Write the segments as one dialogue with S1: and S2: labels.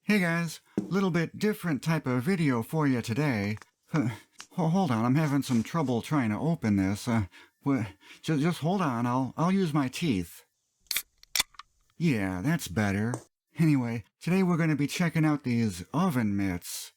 S1: Hey guys, little bit different type of video for you today. Hold on, I'm having some trouble trying to open this. Just hold on, I'll use my teeth. Yeah, that's better. Anyway, today we're going to be checking out these oven mitts.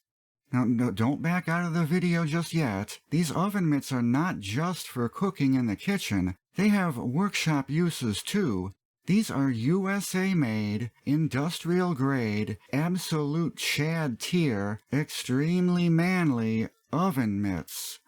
S1: Now, no, don't back out of the video just yet. These oven mitts are not just for cooking in the kitchen. They have workshop uses too. These are USA-made, industrial-grade, absolute Chad tier, extremely manly oven mitts.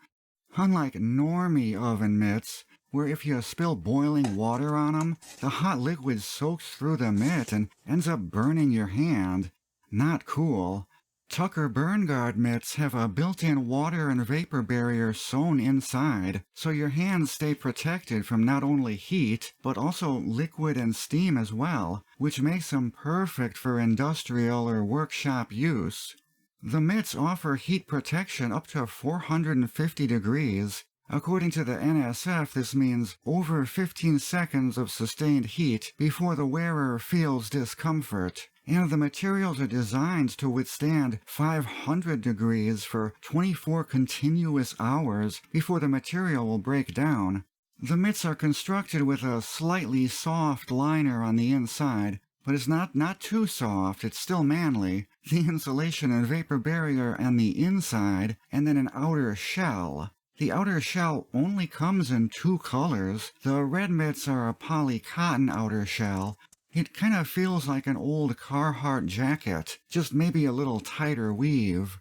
S1: Unlike normie oven mitts, where if you spill boiling water on them, the hot liquid soaks through the mitt and ends up burning your hand. Not cool. Tucker Burnguard mitts have a built-in water and vapor barrier sewn inside, so your hands stay protected from not only heat, but also liquid and steam as well, which makes them perfect for industrial or workshop use. The mitts offer heat protection up to 450 degrees. According to the NSF, this means over 15 seconds of sustained heat before the wearer feels discomfort. And the materials are designed to withstand 500 degrees for 24 continuous hours before the material will break down. The mitts are constructed with a slightly soft liner on the inside, but it's not too soft, it's still manly. The insulation and vapor barrier on the inside, and then an outer shell. The outer shell only comes in 2 colors. The red mitts are a poly-cotton outer shell. It kind of feels like an old Carhartt jacket, just maybe a little tighter weave.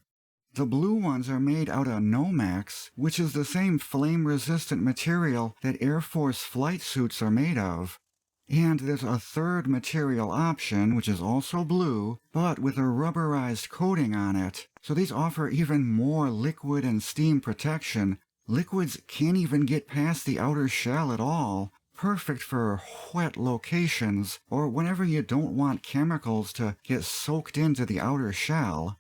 S1: The blue ones are made out of Nomex, which is the same flame-resistant material that Air Force flight suits are made of. And there's a third material option, which is also blue, but with a rubberized coating on it. So these offer even more liquid and steam protection. Liquids can't even get past the outer shell at all. Perfect for wet locations, or whenever you don't want chemicals to get soaked into the outer shell.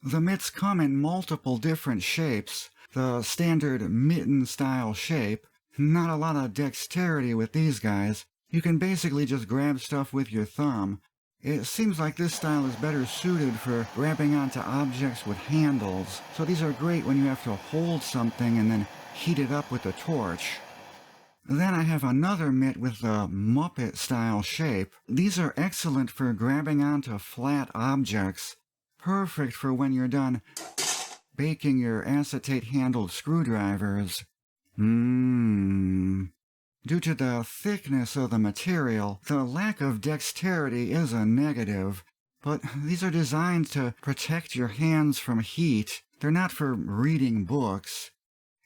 S1: The mitts come in multiple different shapes. The standard mitten-style shape. Not a lot of dexterity with these guys. You can basically just grab stuff with your thumb. It seems like this style is better suited for grabbing onto objects with handles, so these are great when you have to hold something and then heat it up with a torch. Then I have another mitt with a Muppet-style shape. These are excellent for grabbing onto flat objects. Perfect for when you're done baking your acetate-handled screwdrivers. Due to the thickness of the material, the lack of dexterity is a negative. But these are designed to protect your hands from heat. They're not for reading books.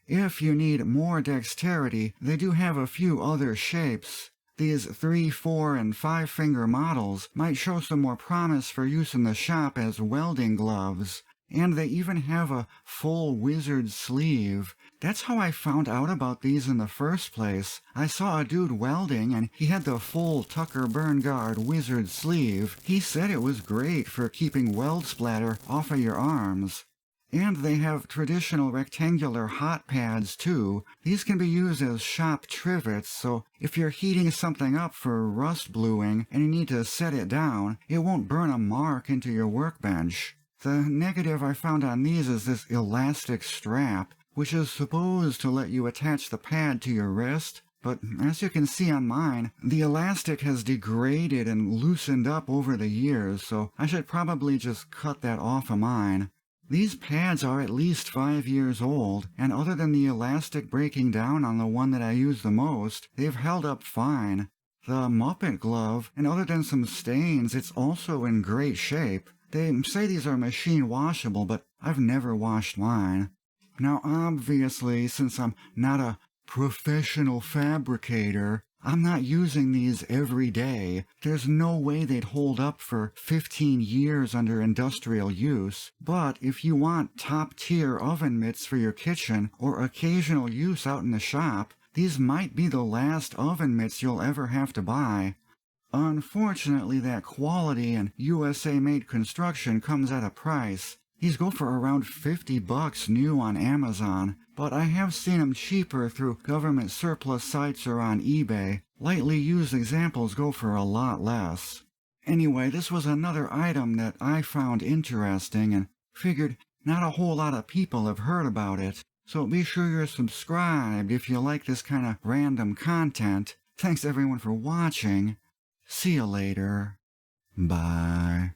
S1: If you need more dexterity, they do have a few other shapes. These 3, 4, and 5-finger models might show some more promise for use in the shop as welding gloves. And they even have a full wizard sleeve. That's how I found out about these in the first place. I saw a dude welding and he had the full Tucker Burnguard wizard sleeve. He said it was great for keeping weld splatter off of your arms. And they have traditional rectangular hot pads too. These can be used as shop trivets, so if you're heating something up for rust bluing and you need to set it down, it won't burn a mark into your workbench. The negative I found on these is this elastic strap, which is supposed to let you attach the pad to your wrist, but as you can see on mine, the elastic has degraded and loosened up over the years, so I should probably just cut that off of mine. These pads are at least 5 years old, and other than the elastic breaking down on the one that I use the most, they've held up fine. The Muppet glove, and other than some stains, it's also in great shape. They say these are machine washable, but I've never washed mine. Now obviously, since I'm not a professional fabricator, I'm not using these every day. There's no way they'd hold up for 15 years under industrial use. But if you want top-tier oven mitts for your kitchen or occasional use out in the shop, these might be the last oven mitts you'll ever have to buy. Unfortunately, that quality and USA-made construction comes at a price. These go for around $50 new on Amazon, but I have seen them cheaper through government surplus sites or on eBay. Lightly used examples go for a lot less. Anyway, this was another item that I found interesting and figured not a whole lot of people have heard about it. So be sure you're subscribed if you like this kind of random content. Thanks everyone for watching. See you later. Bye.